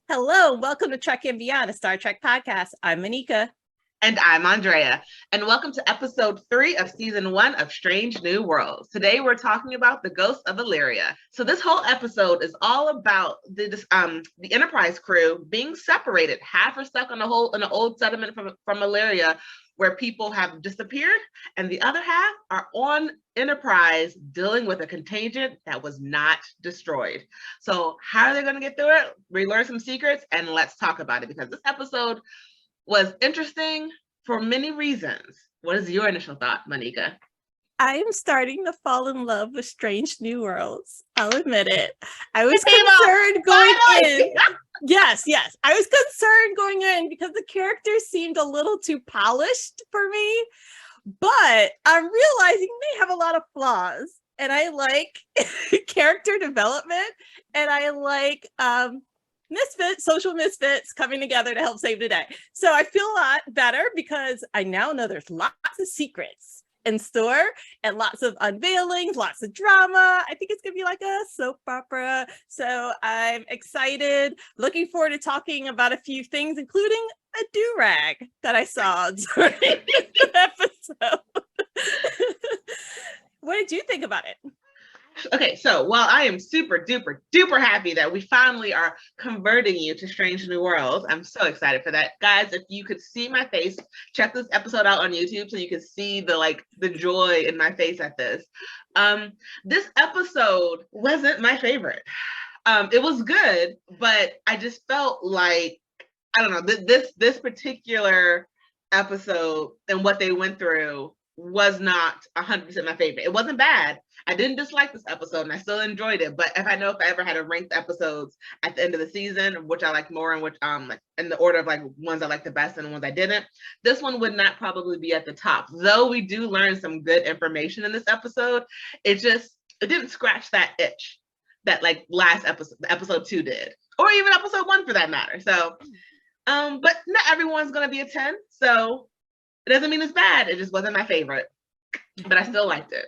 Hello, welcome to Trek and Beyond, a Star Trek podcast. I'm Monica. And I'm Andrea. And welcome to episode 3 of season 1 of Strange New Worlds. Today we're talking about the ghost of Illyria. So this whole episode is all about the Enterprise crew being separated. Half are stuck on an old settlement from Illyria where people have disappeared, and the other half are on Enterprise dealing with a contagion that was not destroyed. So how are they going to get through it? We learn some secrets, and let's talk about it, because this episode was interesting for many reasons. What is your initial thought, Monica? I am starting to fall in love with Strange New Worlds. I'll admit it. I was concerned going in. Yes. I was concerned going in because the characters seemed a little too polished for me, but I'm realizing they have a lot of flaws, and I like character development, and I like social misfits coming together to help save the day. So I feel a lot better because I now know there's lots of secrets in store and lots of unveilings, lots of drama. I think it's gonna be like a soap opera. So I'm excited, looking forward to talking about a few things, including a do-rag that I saw during the episode. What did you think about it? Okay, so while I am super duper happy that we finally are converting you to Strange New Worlds, I'm so excited for that. Guys, if you could see my face, check this episode out on YouTube so you can see the joy in my face at this. This episode wasn't my favorite. It was good, but I just felt like, I don't know, this particular episode and what they went through was not 100% my favorite. It wasn't bad. I didn't dislike this episode and I still enjoyed it. But if I ever had to rank the episodes at the end of the season, which I like more and which in the order of ones I like the best and the ones I didn't, this one would not probably be at the top. Though we do learn some good information in this episode, it didn't scratch that itch that last episode 2 did, or even episode 1 for that matter. So, but not everyone's gonna be a 10. So it doesn't mean it's bad. It just wasn't my favorite, but I still liked it.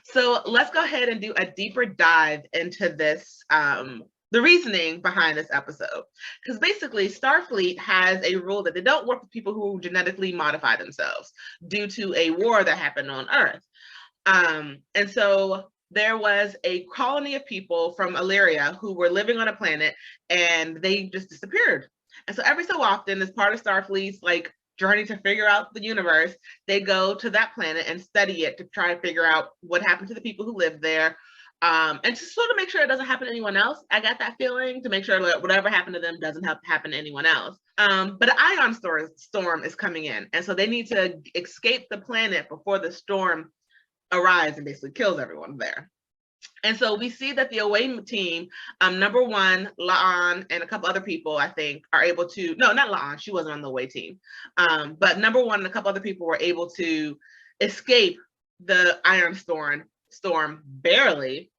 So let's go ahead and do a deeper dive into this, the reasoning behind this episode. Because basically, Starfleet has a rule that they don't work with people who genetically modify themselves due to a war that happened on Earth. And so there was a colony of people from Illyria who were living on a planet, and they just disappeared. And so every so often, as part of Starfleet's journey to figure out the universe, they go to that planet and study it to try to figure out what happened to the people who live there, and to sort of make sure it doesn't happen to anyone else. I got that feeling, to make sure that whatever happened to them doesn't happen to anyone else. But an ion storm is coming in, and so they need to escape the planet before the storm arrives and basically kills everyone there. And so we see that the away team, number one, La'an and a couple other people, I think, are able to, no, not La'an, she wasn't on the away team. But number one and a couple other people were able to escape the iron storm barely.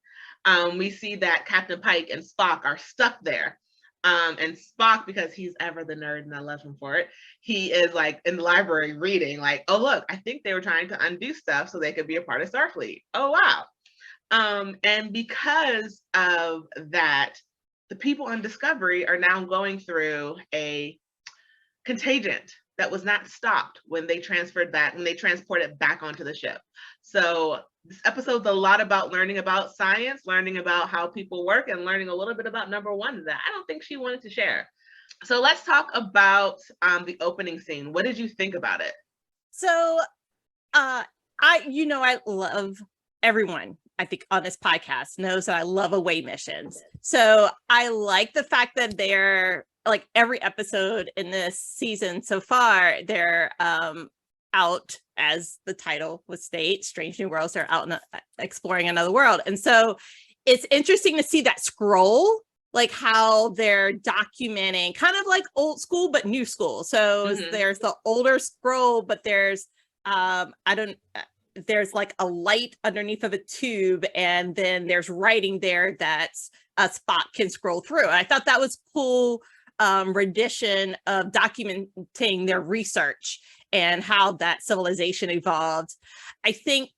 We see that Captain Pike and Spock are stuck there. And Spock, because he's ever the nerd and I love him for it, he is in the library reading oh, look, I think they were trying to undo stuff so they could be a part of Starfleet. Oh, wow. And because of that, the people on Discovery are now going through a contagion that was not stopped when they transported back onto the ship. So this episode's a lot about learning about science, learning about how people work, and learning a little bit about number one that I don't think she wanted to share. So let's talk about the opening scene. What did you think about it? So I love everyone, I think, on this podcast knows that I love away missions. So I like the fact that they're every episode in this season so far, they're out, as the title would state, Strange New Worlds. They're out exploring another world. And so it's interesting to see that scroll, how they're documenting kind of like old school, but new school. So there's the older scroll, but there's there's a light underneath of a tube, and then there's writing there that a Spock can scroll through. And I thought that was cool rendition of documenting their research and how that civilization evolved. I think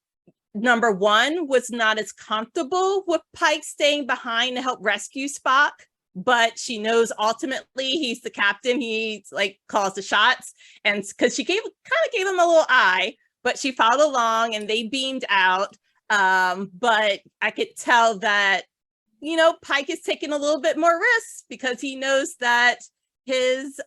number one was not as comfortable with Pike staying behind to help rescue Spock but she knows ultimately he's the captain. He like calls the shots, and because she kind of gave him a little eye, but she followed along and they beamed out. But I could tell that, Pike is taking a little bit more risks because he knows that his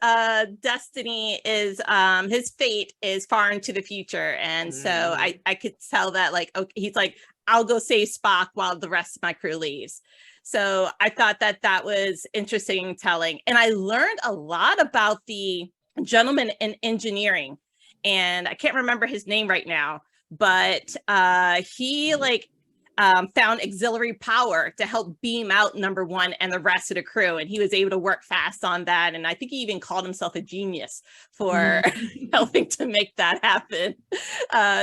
destiny is his fate is far into the future. And so I could tell that, like, okay, he's like, I'll go save Spock while the rest of my crew leaves. So I thought that was interesting telling. And I learned a lot about the gentleman in engineering, and I can't remember his name right now, but he found auxiliary power to help beam out number one and the rest of the crew. And he was able to work fast on that. And I think he even called himself a genius for helping to make that happen.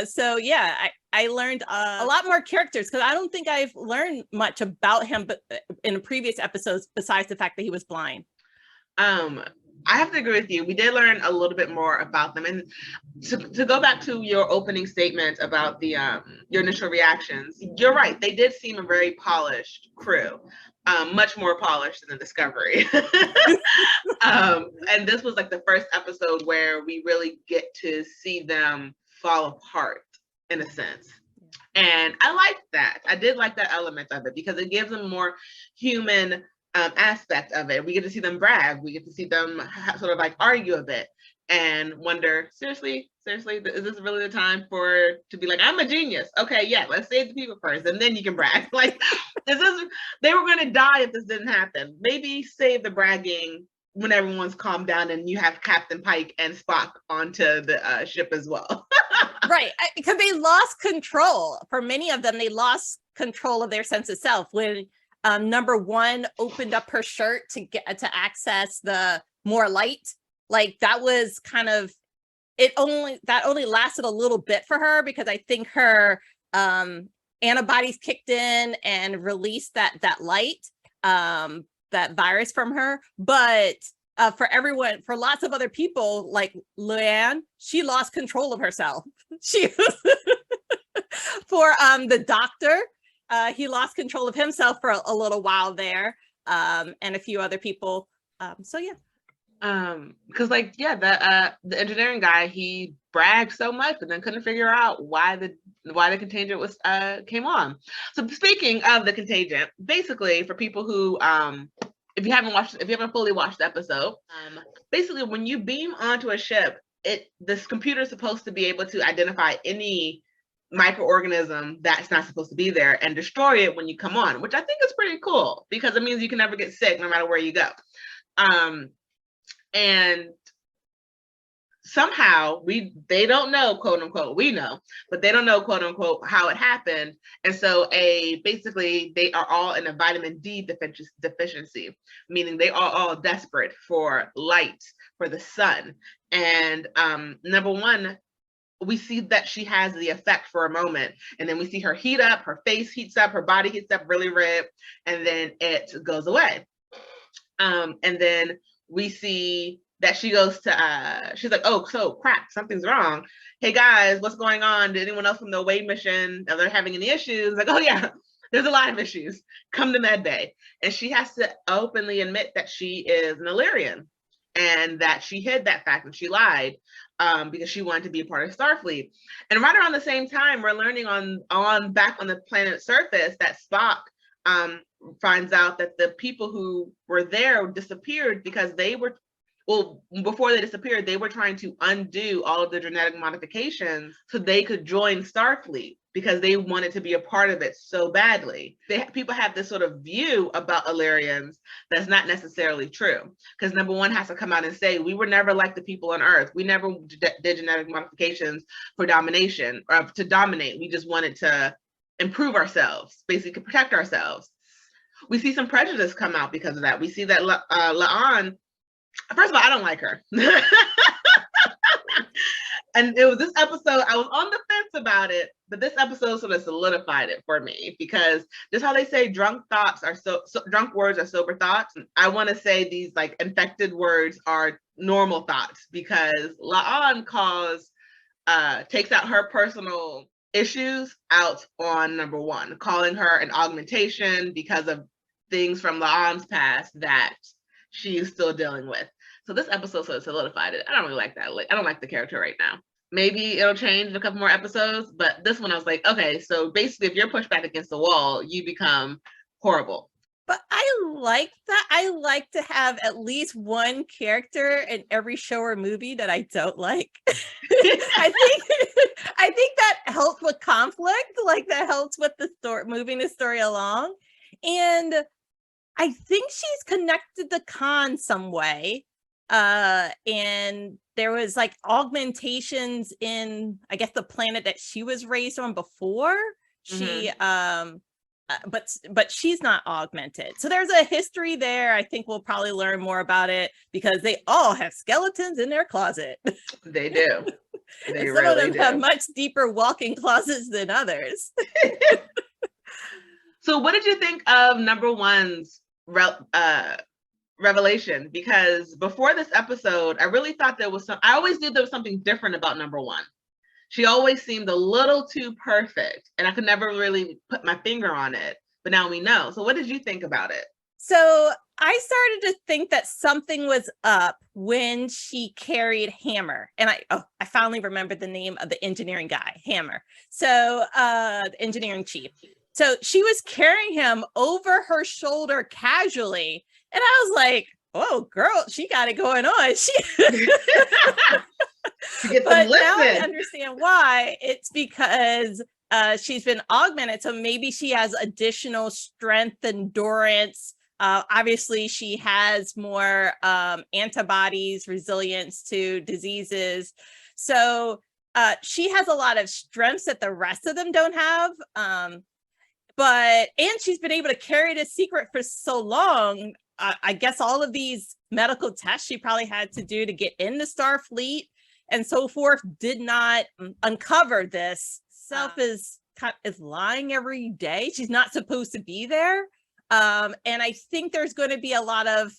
So yeah, I learned a lot more characters, because I don't think I've learned much about him but in previous episodes, besides the fact that he was blind. I have to agree with you. We did learn a little bit more about them. And to go back to your opening statement about the your initial reactions, you're right. They did seem a very polished crew, much more polished than the Discovery. And this was like the first episode where we really get to see them fall apart in a sense. And I liked that. I did like that element of it because it gives them more human aspect of it. We get to see them brag. We get to see them sort of like argue a bit and wonder, seriously, is this really the time to be like, I'm a genius? Okay, yeah, let's save the people first, and then you can brag. Like, they were going to die if this didn't happen. Maybe save the bragging when everyone's calmed down and you have Captain Pike and Spock onto the ship as well. Right, because they lost control. For many of them, they lost control of their sense of self when number one opened up her shirt to access the more light. Like, that was kind of that only lasted a little bit for her, because I think her antibodies kicked in and released that light, that virus from her. But for lots of other people, like Luann, she lost control of herself. For the doctor, he lost control of himself for a little while there, and a few other people. So yeah. Because the engineering guy, he bragged so much and then couldn't figure out why the contagion came on. So speaking of the contagion, basically for people who if you haven't fully watched the episode, basically when you beam onto a ship, this computer is supposed to be able to identify any microorganism that's not supposed to be there and destroy it when you come on, which I think is pretty cool because it means you can never get sick no matter where you go. And somehow they don't know, quote unquote, we know, but they don't know, quote unquote, how it happened. And so basically they are all in a vitamin D deficiency, meaning they are all desperate for light, for the sun. And number one, we see that she has the effect for a moment, and then we see her heat up, her face heats up, her body heats up really red, and then it goes away. And then we see that she goes to, she's like, oh, so crap, something's wrong. Hey guys, what's going on? Did anyone else from the away mission, are they having any issues? Like, oh yeah, there's a lot of issues. Come to med bay. And she has to openly admit that she is an Illyrian and that she hid that fact and she lied because she wanted to be a part of Starfleet. And right around the same time, we're learning back on the planet's surface that Spock finds out that the people who were there disappeared because before they disappeared, they were trying to undo all of the genetic modifications so they could join Starfleet because they wanted to be a part of it so badly. People have this sort of view about Illyrians that's not necessarily true. Because number one has to come out and say, we were never like the people on Earth. We never did genetic modifications for domination or to dominate. We just wanted to improve ourselves, basically protect ourselves. We see some prejudice come out because of that. We see that La'an, first of all, I don't like her. And it was this episode, I was on the fence about it, but this episode sort of solidified it for me because just how they say drunk words are sober thoughts. I want to say these like infected words are normal thoughts because La'an takes out her personal issues out on number one, calling her an augmentation because of things from La'an's past that she is still dealing with. So this episode sort of solidified it. I don't really like that. I don't like the character right now. Maybe it'll change in a couple more episodes, but this one I was like, okay, so basically if you're pushed back against the wall, you become horrible. But I like that. I like to have at least one character in every show or movie that I don't like. I think that helps with conflict, like that helps with the story, moving the story along. And I think she's connected to Khan some way. And there was like augmentations in, I guess, the planet that she was raised on before. She but she's not augmented. So there's a history there. I think we'll probably learn more about it because they all have skeletons in their closet. They do. They some really of them do. have much deeper walk-in closets than others. So what did you think of number one's revelation? Because before this episode, I really thought I always knew there was something different about number one. She always seemed a little too perfect, and I could never really put my finger on it. But now we know. So what did you think about it? So I started to think that something was up when she carried Hammer. And I finally remembered the name of the engineering guy, Hammer. So the engineering chief. So she was carrying him over her shoulder casually. And I was like, oh, girl, she got it going on. But now I understand why. It's because she's been augmented. So maybe she has additional strength, endurance. Obviously, she has more antibodies, resilience to diseases. So she has a lot of strengths that the rest of them don't have. And she's been able to carry this secret for so long. I guess all of these medical tests she probably had to do to get into Starfleet and so forth did not uncover this. Self is lying every day. She's not supposed to be there. And I think there's going to be a lot of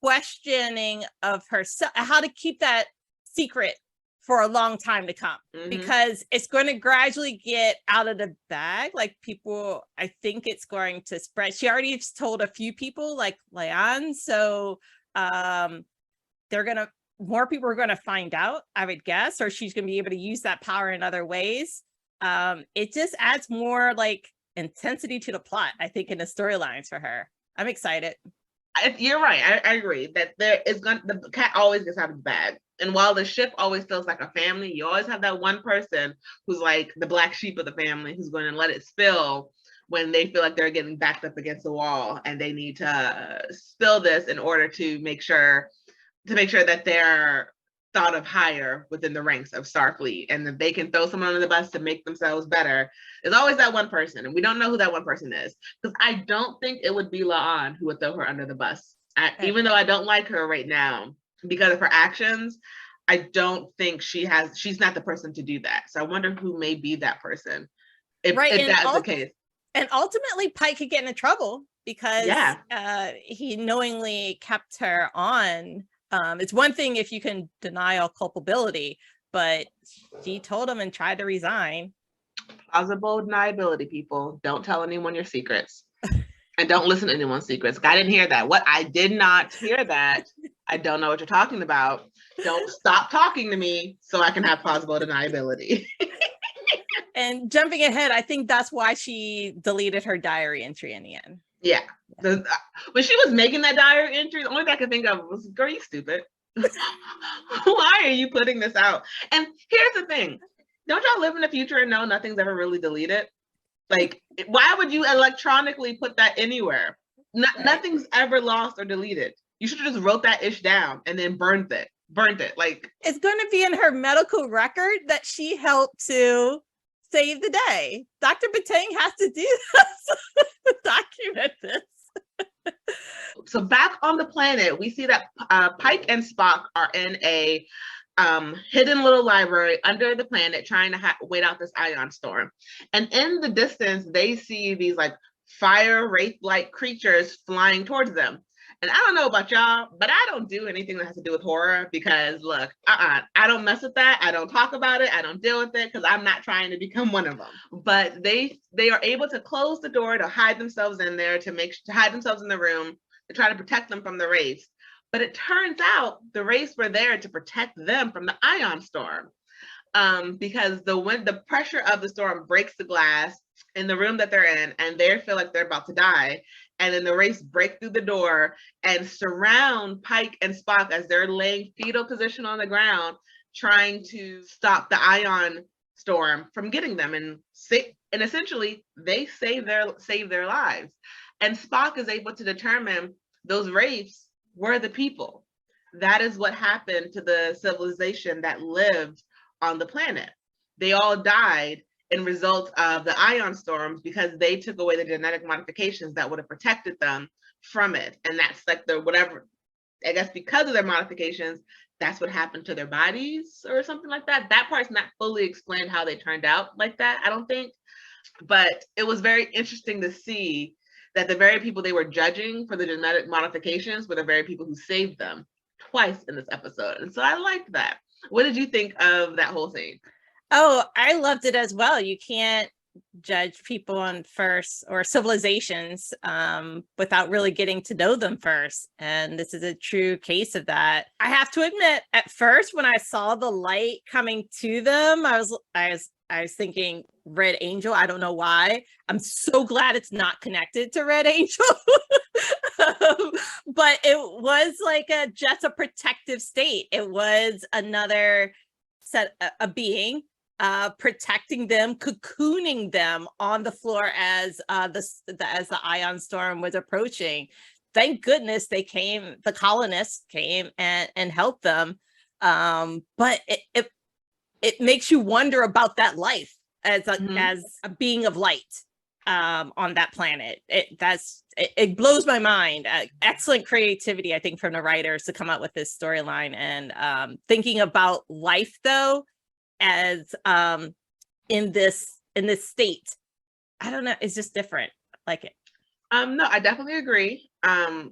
questioning of herself, how to keep that secret for a long time to come, because it's going to gradually get out of the bag. Like people, I think it's going to spread. She already told a few people like Leon. So more people are going to find out, I would guess, or she's going to be able to use that power in other ways. It just adds more like intensity to the plot, I think, in the storylines for her. I'm excited. You're right. I agree that the cat always gets out of the bag. And while the ship always feels like a family, you always have that one person who's like the black sheep of the family who's going to let it spill when they feel like they're getting backed up against the wall and they need to spill this in order to make sure that they're thought of higher within the ranks of Starfleet, and that they can throw someone under the bus to make themselves better. There's always that one person, and we don't know who that one person is, because I don't think it would be La'an who would throw her under the bus. Even though I don't like her right now because of her actions, I don't think she's not the person to do that. So I wonder who may be that person if that's the case. And ultimately Pike could get into trouble because he knowingly kept her on. It's one thing if you can deny all culpability, but she told him and tried to resign. Plausible deniability, people. Don't tell anyone your secrets. And don't listen to anyone's secrets. I didn't hear that. What? I did not hear that. I don't know what you're talking about. Don't stop talking to me so I can have plausible deniability. And jumping ahead, I think that's why she deleted her diary entry in the end. Yeah. When she was making that diary entry, the only thing I could think of was, girl, you stupid. Why are you putting this out? And here's the thing. Don't y'all live in the future and know nothing's ever really deleted? Like, why would you electronically put that anywhere? Nothing's ever lost or deleted. You should have just wrote that ish down and then burnt it. Like, it's going to be in her medical record that she helped to save the day. Dr. Batang has to do this. Document this. So back on the planet, we see that Pike and Spock are in a hidden little library under the planet trying to wait out this ion storm. And in the distance, they see these like fire wraith-like creatures flying towards them. And I don't know about y'all, but I don't do anything that has to do with horror because look, I don't mess with that. I don't talk about it. I don't deal with it because I'm not trying to become one of them. But they are able to close the door to hide themselves in there, to hide themselves in the room, to try to protect them from the wraiths. But it turns out the wraiths were there to protect them from the ion storm. Because the pressure of the storm breaks the glass in the room that they're in, and they feel like they're about to die. And then the wraiths break through the door and surround Pike and Spock as they're laying fetal position on the ground, trying to stop the ion storm from getting them. And essentially, they save their lives. And Spock is able to determine those wraiths were the people. That is what happened to the civilization that lived on the planet. They all died in result of the ion storms because they took away the genetic modifications that would have protected them from it. And that's like I guess because of their modifications, that's what happened to their bodies or something like that. That part's not fully explained how they turned out like that, I don't think. But it was very interesting to see that the very people they were judging for the genetic modifications were the very people who saved them twice in this episode. And so I liked that. What did you think of that whole thing? Oh, I loved it as well. You can't judge people on first or civilizations without really getting to know them first. And this is a true case of that. I have to admit, at first, when I saw the light coming to them, I was thinking Red Angel. I don't know why. I'm so glad it's not connected to Red Angel. But it was like just a protective state. It was another a being protecting them, cocooning them on the floor as the ion storm was approaching. Thank goodness the colonists came and helped them. But it makes you wonder about that life as a being of light on that planet. It blows my mind. Excellent creativity, I think, from the writers to come up with this storyline. And thinking about life though as in this state, I don't know, it's just different. I like it. No, I definitely agree.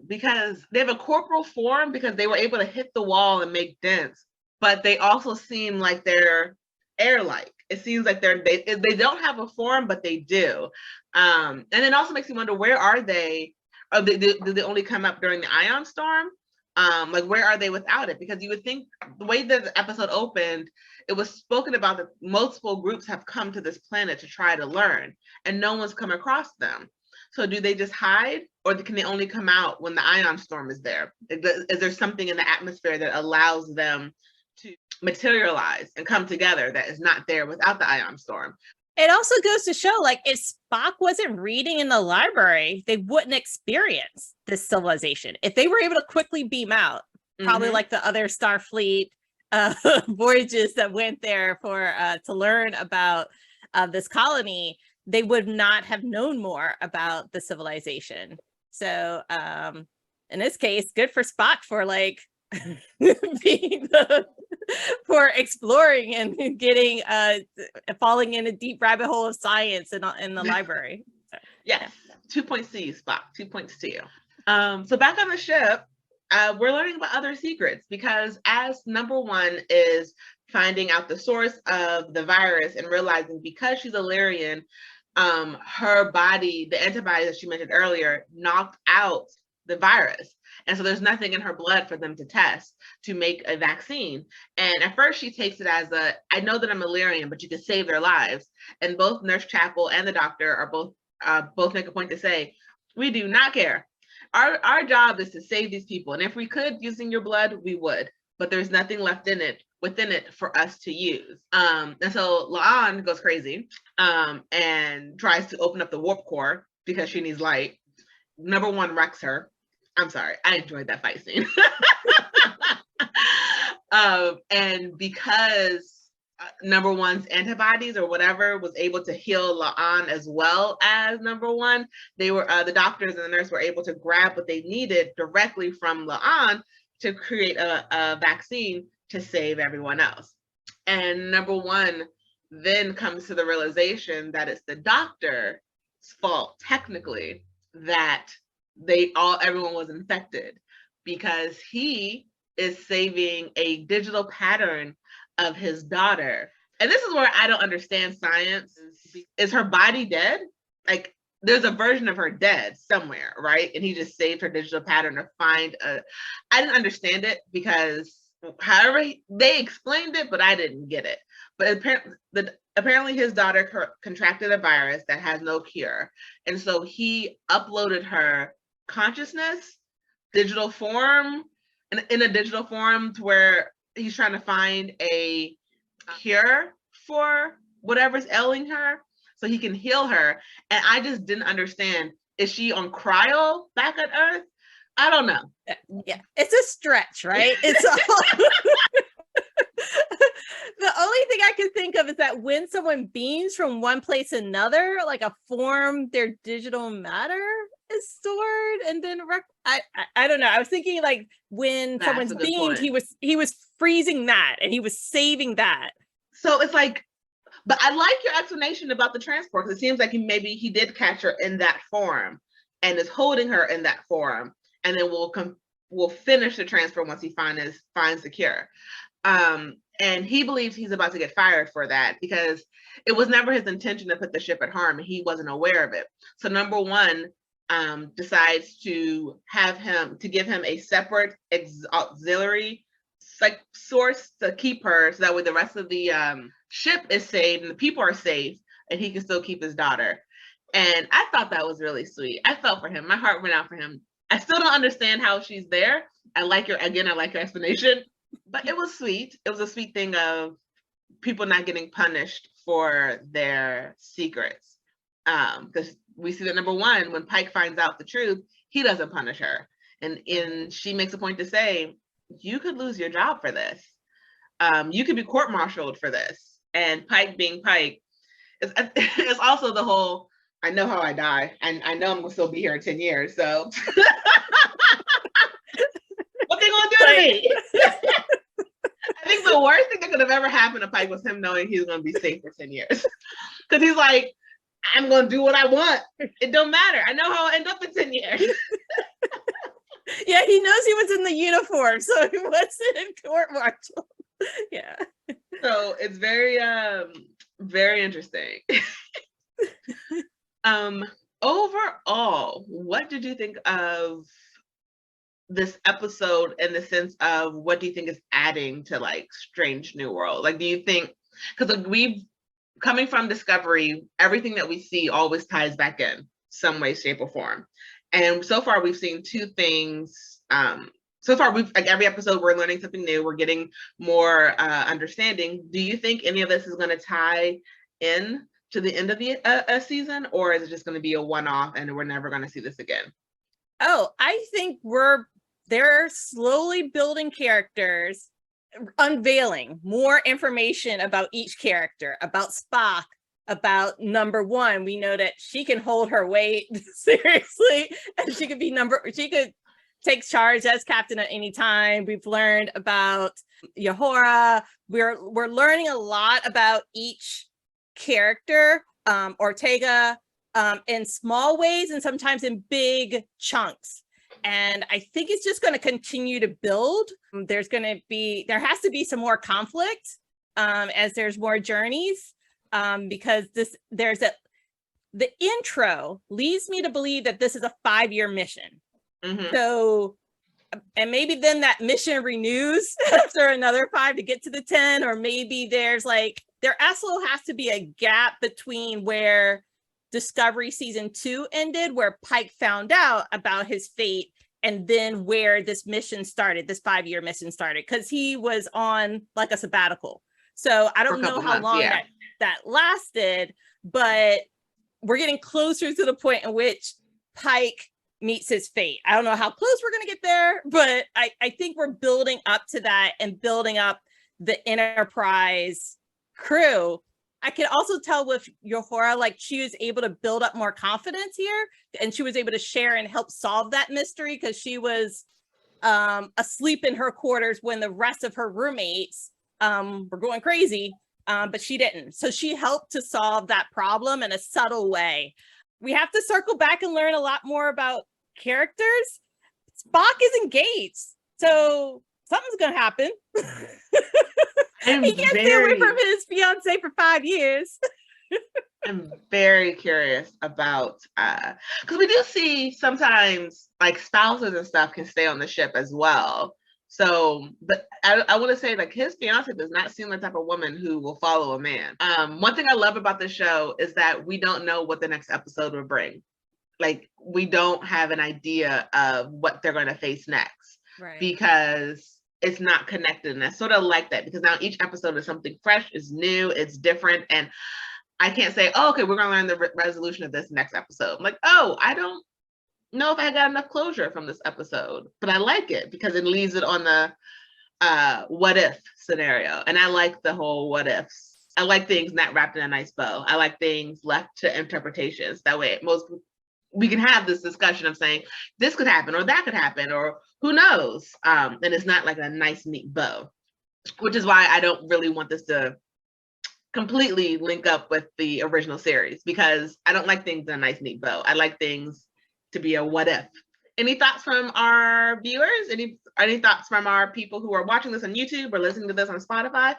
Because they have a corporal form because they were able to hit the wall and make dents, but they also seem like they're air-like. It seems like they don't have a form, but they do. And it also makes you wonder, where are they? Or did they only come up during the ion storm? Like, where are they without it? Because you would think the way that the episode opened, it was spoken about that multiple groups have come to this planet to try to learn, and no one's come across them. So do they just hide, or can they only come out when the ion storm is there? Is there something in the atmosphere that allows them to materialize and come together that is not there without the ion storm? It also goes to show, like, if Spock wasn't reading in the library, they wouldn't experience this civilization. If they were able to quickly beam out, probably like the other Starfleet voyages that went there to learn about this colony, they would not have known more about the civilization. So in this case, good for Spock for like for exploring and getting falling in a deep rabbit hole of science in the library. So, yes, 2 points to you, Spock. 2 points to you. So back on the ship, we're learning about other secrets, because as number one is finding out the source of the virus and realizing because she's Illyrian, her body, the antibodies that she mentioned earlier, knocked out the virus. And so there's nothing in her blood for them to test to make a vaccine. And at first she takes it as I know that I'm Illyrian, but you can save their lives. And both Nurse Chapel and the doctor are both make a point to say, we do not care. Our job is to save these people. And if we could, using your blood, we would. But there's nothing left within it for us to use. And so La'an goes crazy and tries to open up the warp core because she needs light. Number one wrecks her. I'm sorry, I enjoyed that fight scene. And because number one's antibodies or whatever was able to heal La'an as well as number one, they were the doctors and the nurse were able to grab what they needed directly from La'an to create a vaccine to save everyone else. And number one then comes to the realization that it's the doctor's fault, technically, that everyone was infected. because he is saving a digital pattern of his daughter. And this is where I don't understand science. Is her body dead? Like, there's a version of her dead somewhere, right? And he just saved her digital pattern to find a. I didn't understand it because, however, they explained it, but I didn't get it. But apparently his daughter contracted a virus that has no cure. And so he uploaded her consciousness, digital form, in a digital form to where he's trying to find a cure for whatever's ailing her so he can heal her. And I just didn't understand. Is she on cryo back on Earth? I don't know. Yeah, it's a stretch, right? It's all... The only thing I can think of is that when someone beams from one place to another, like a form, their digital matter is stored and then I don't know. I was thinking like when someone's beamed, he was freezing that and he was saving that. So it's like, but I like your explanation about the transport, because it seems like maybe he did catch her in that form and is holding her in that form, and then we'll finish the transfer once he finds the cure. And he believes he's about to get fired for that because it was never his intention to put the ship at harm and he wasn't aware of it. So number one, decides to give him a separate auxiliary source to keep her, so that way the rest of the ship is saved and the people are safe and he can still keep his daughter. And I thought that was really sweet. I felt for him. My heart went out for him. I still don't understand how she's there. I like your explanation, but it was sweet. It was a sweet thing of people not getting punished for their secrets. Because we see that number one, when Pike finds out the truth, he doesn't punish her. And she makes a point to say, you could lose your job for this. You could be court-martialed for this. And Pike being Pike is also the whole, I know how I die, and I know I'm gonna still be here in 10 years, so what they gonna do to me? I think the worst thing that could have ever happened to Pike was him knowing he was gonna be safe for 10 years. Because he's like, I'm gonna do what I want. It don't matter. I know how I'll end up in 10 years. Yeah, he knows he was in the uniform, so he wasn't in court-martial. Yeah. So it's very, very interesting. Overall, what did you think of this episode in the sense of what do you think is adding to like Strange New World? Like, do you think, because like, we've coming from Discovery, everything that we see always ties back in some way, shape, or form. And so far we've seen two things. So far we've, like, every episode we're learning something new, we're getting more understanding. Do you think any of this is going to tie in to the end of the season, or is it just going to be a one-off and we're never going to see this again? Oh, I think they're slowly building characters, unveiling more information about each character, about Spock, about number one. We know that she can hold her weight seriously, and she could take charge as captain at any time. We've learned about Uhura. We're learning a lot about each character, Ortega, in small ways and sometimes in big chunks. And I think it's just going to continue to build. There has to be some more conflict as there's more journeys, because the intro leads me to believe that this is a 5-year mission. Mm-hmm. So, and maybe then that mission renews after another 5 to get to the 10, or maybe there also has to be a gap between where Discovery season 2 ended, where Pike found out about his fate, and then where this mission started, this 5-year mission started, because he was on like a sabbatical. So I don't know how long that lasted, but we're getting closer to the point in which Pike meets his fate. I don't know how close we're going to get there, but I think we're building up to that and building up the Enterprise crew. I can also tell with Uhura, like, she was able to build up more confidence here, and she was able to share and help solve that mystery, because she was asleep in her quarters when the rest of her roommates were going crazy, but she didn't. So she helped to solve that problem in a subtle way. We have to circle back and learn a lot more about characters. Spock is engaged, so something's gonna happen. He can't stay away from his fiance for 5 years. I'm very curious about because we do see sometimes like spouses and stuff can stay on the ship as well. So, but I want to say like his fiance does not seem the type of woman who will follow a man. One thing I love about the show is that we don't know what the next episode will bring. Like we don't have an idea of what they're going to face next, right? Because it's not connected. And I sort of like that because now each episode is something fresh, is new, it's different, and I can't say, oh, okay, we're going to learn the resolution of this next episode. I'm like, oh, I don't know if I got enough closure from this episode, but I like it because it leaves it on the what if scenario. And I like the whole what ifs. I like things not wrapped in a nice bow. I like things left to interpretations. That way, we can have this discussion of saying this could happen or that could happen or who knows. And it's not like a nice, neat bow, which is why I don't really want this to completely link up with the original series because I don't like things in a nice, neat bow. I like things to be a what if. Any thoughts from our viewers? Any thoughts from our people who are watching this on YouTube or listening to this on Spotify?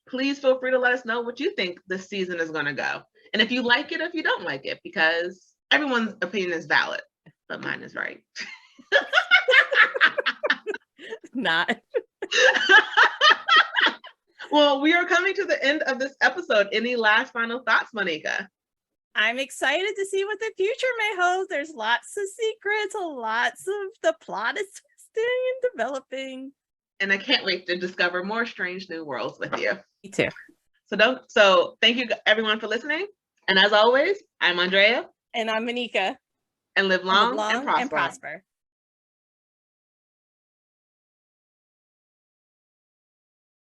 Please feel free to let us know what you think this season is going to go. And if you like it, if you don't like it, because everyone's opinion is valid, but mine is right. Not. Well, we are coming to the end of this episode. Any last final thoughts, Monica? I'm excited to see what the future may hold. There's lots of secrets, lots of the plot is twisting and developing. And I can't wait to discover more strange new worlds with you. Me too. So thank you everyone for listening. And as always, I'm Andrea. And I'm Monica. And live long and prosper.